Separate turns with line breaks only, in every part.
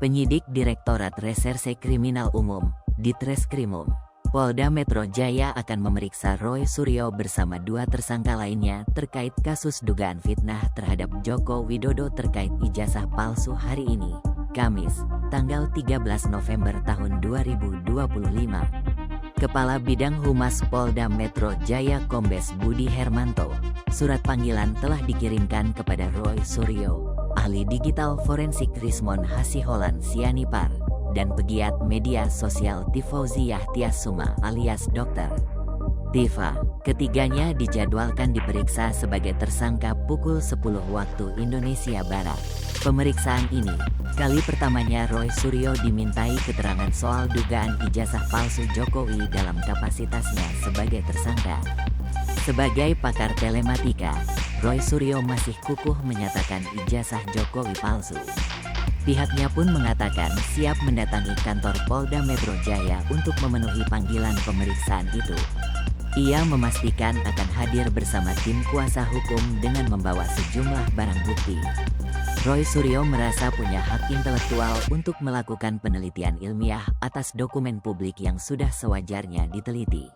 Penyidik Direktorat Reserse Kriminal Umum, Ditreskrimum, Polda Metro Jaya akan memeriksa Roy Suryo bersama 2 tersangka lainnya terkait kasus dugaan fitnah terhadap Joko Widodo terkait ijazah palsu hari ini, Kamis, tanggal 13 November tahun 2025. Kepala Bidang Humas Polda Metro Jaya Kombes Budi Hermanto, surat panggilan telah dikirimkan kepada Roy Suryo, ahli digital forensik Rismon Hasiholan Sianipar, dan pegiat media sosial Tifauziah Tiasuma alias Dr. Tifa. Ketiganya dijadwalkan diperiksa sebagai tersangka pukul 10 waktu Indonesia Barat. Pemeriksaan ini, kali pertamanya Roy Suryo dimintai keterangan soal dugaan ijazah palsu Jokowi dalam kapasitasnya sebagai tersangka. Sebagai pakar telematika, Roy Suryo masih kukuh menyatakan ijazah Jokowi palsu. Pihaknya pun mengatakan siap mendatangi kantor Polda Metro Jaya untuk memenuhi panggilan pemeriksaan itu. Ia memastikan akan hadir bersama tim kuasa hukum dengan membawa sejumlah barang bukti. Roy Suryo merasa punya hak intelektual untuk melakukan penelitian ilmiah atas dokumen publik yang sudah sewajarnya diteliti.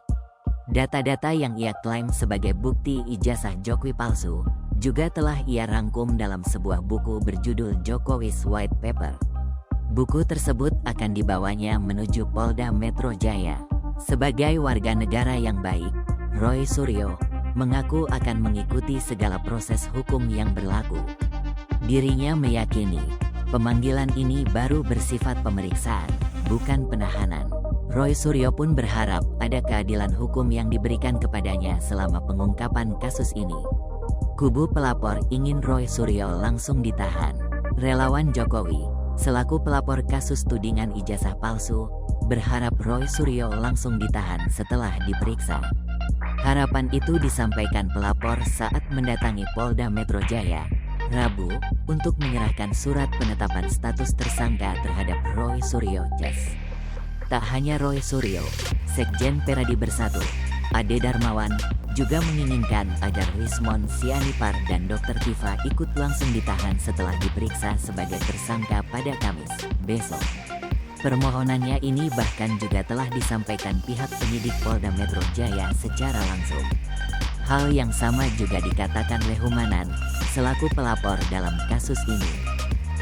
Data-data yang ia klaim sebagai bukti ijazah Jokowi palsu juga telah ia rangkum dalam sebuah buku berjudul Jokowi's White Paper. Buku tersebut akan dibawanya menuju Polda Metro Jaya. Sebagai warga negara yang baik, Roy Suryo mengaku akan mengikuti segala proses hukum yang berlaku. Dirinya meyakini pemanggilan ini baru bersifat pemeriksaan, bukan penahanan. Roy Suryo pun berharap ada keadilan hukum yang diberikan kepadanya selama pengungkapan kasus ini. Kubu pelapor ingin Roy Suryo langsung ditahan. Relawan Jokowi, selaku pelapor kasus tudingan ijazah palsu, berharap Roy Suryo langsung ditahan setelah diperiksa. Harapan itu disampaikan pelapor saat mendatangi Polda Metro Jaya, Rabu, untuk menyerahkan surat penetapan status tersangka terhadap Roy Suryo JS. Tak hanya Roy Suryo, Sekjen Peradi Bersatu, Ade Darmawan, juga menginginkan agar Rismon Sianipar dan Dr. Tifa ikut langsung ditahan setelah diperiksa sebagai tersangka pada Kamis besok. Permohonannya ini bahkan juga telah disampaikan pihak penyidik Polda Metro Jaya secara langsung. Hal yang sama juga dikatakan Lehumanan, selaku pelapor dalam kasus ini.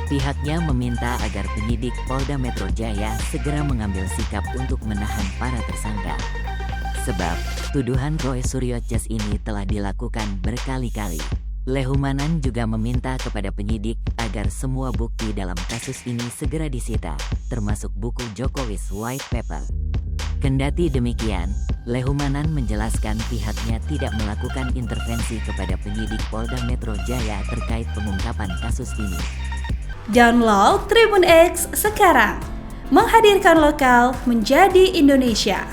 Pihaknya meminta agar penyidik Polda Metro Jaya segera mengambil sikap untuk menahan para tersangka. Sebab, tuduhan Roy Suryo JS ini telah dilakukan berkali-kali. Lehumanan juga meminta kepada penyidik agar semua bukti dalam kasus ini segera disita, termasuk buku Jokowi's White Paper. Kendati demikian, Lehumanan menjelaskan pihaknya tidak melakukan intervensi kepada penyidik Polda Metro Jaya terkait pengungkapan kasus ini.
Download Tribun X sekarang, menghadirkan lokal menjadi Indonesia.